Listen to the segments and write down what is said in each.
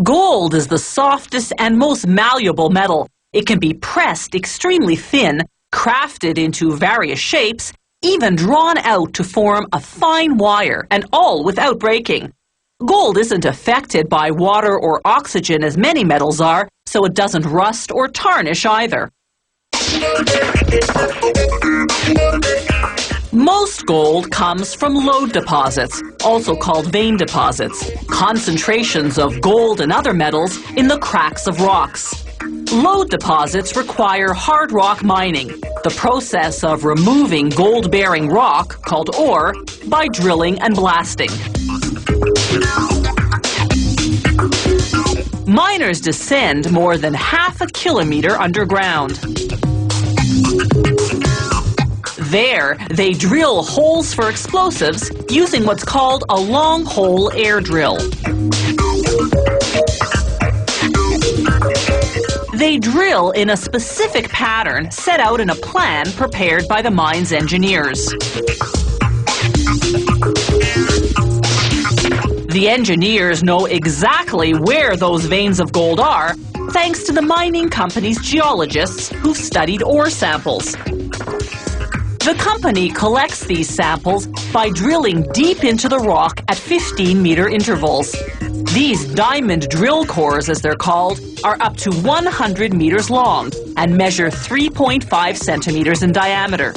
Gold is the softest and most malleable metal. It can be pressed extremely thin, crafted into various shapes, even drawn out to form a fine wire, and all without breaking. Gold isn't affected by water or oxygen as many metals are, so it doesn't rust or tarnish either. Most gold comes from lode deposits, also called vein deposits, concentrations of gold and other metals in the cracks of rocks. Lode deposits require hard rock mining, the process of removing gold-bearing rock, called ore, by drilling and blasting. Miners descend more than half a kilometer underground. There, they drill holes for explosives using what's called a long-hole air drill. They drill in a specific pattern set out in a plan prepared by the mine's engineers. The engineers know exactly where those veins of gold are, thanks to the mining company's geologists who've studied ore samples. The company collects these samples by drilling deep into the rock at 15-meter intervals. These diamond drill cores, as they're called, are up to 100 meters long and measure 3.5 centimeters in diameter.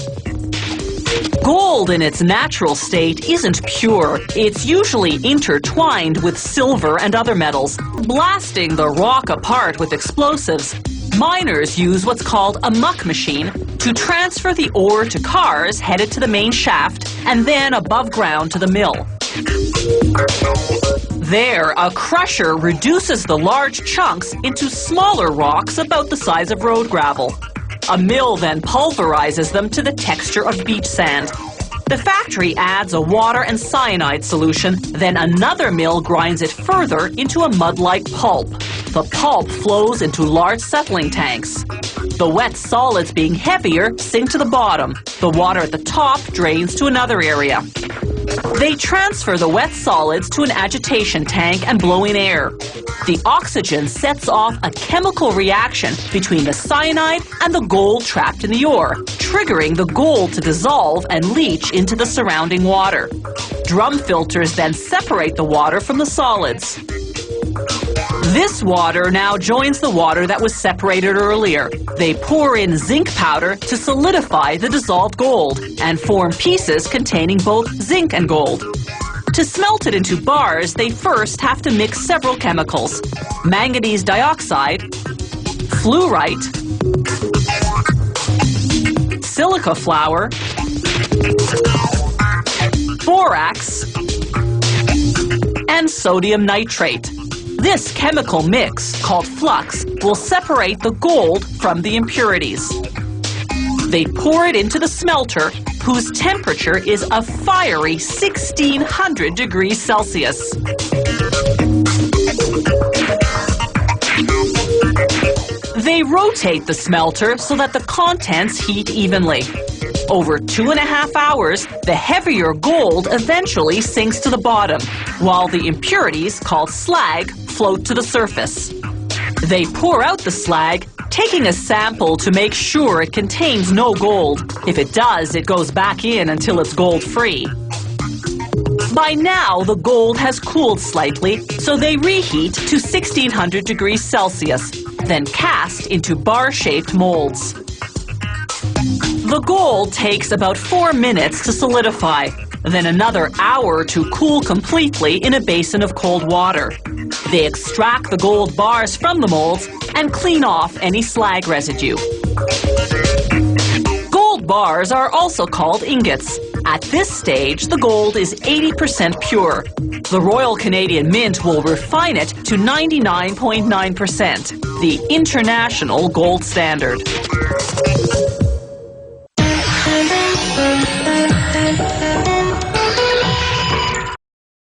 Gold in its natural state isn't pure. It's usually intertwined with silver and other metals. Blasting the rock apart with explosives, miners use what's called a muck machine to transfer the ore to cars headed to the main shaft and then above ground to the mill. There, a crusher reduces the large chunks into smaller rocks about the size of road gravel. A mill then pulverizes them to the texture of beach sand. The factory adds a water and cyanide solution, then another mill grinds it further into a mud-like pulp. The pulp flows into large settling tanks. The wet solids, being heavier, sink to the bottom. The water at the top drains to another area. They transfer the wet solids to an agitation tank and blow in air. The oxygen sets off a chemical reaction between the cyanide and the gold trapped in the ore, triggering the gold to dissolve and leach into the surrounding water. Drum filters then separate the water from the solids. This water now joins the water that was separated earlier. They pour in zinc powder to solidify the dissolved gold and form pieces containing both zinc and gold. To smelt it into bars, they first have to mix several chemicals: manganese dioxide, fluorite, silica flour, borax, and sodium nitrate. This chemical mix, called flux, will separate the gold from the impurities. They pour it into the smelter, whose temperature is a fiery 1600 degrees Celsius. They rotate the smelter so that the contents heat evenly. Over 2.5 hours, the heavier gold eventually sinks to the bottom, while the impurities, called slag, float to the surface. They pour out the slag, taking a sample to make sure it contains no gold. If it does, it goes back in until it's gold-free. By now, the gold has cooled slightly, so they reheat to 1600 degrees Celsius, then cast into bar-shaped molds. The gold takes about 4 minutes to solidify, then another hour to cool completely in a basin of cold water. They extract the gold bars from the molds and clean off any slag residue. Gold bars are also called ingots. At this stage, the gold is 80% pure. The Royal Canadian Mint will refine it to 99.9%, the international gold standard.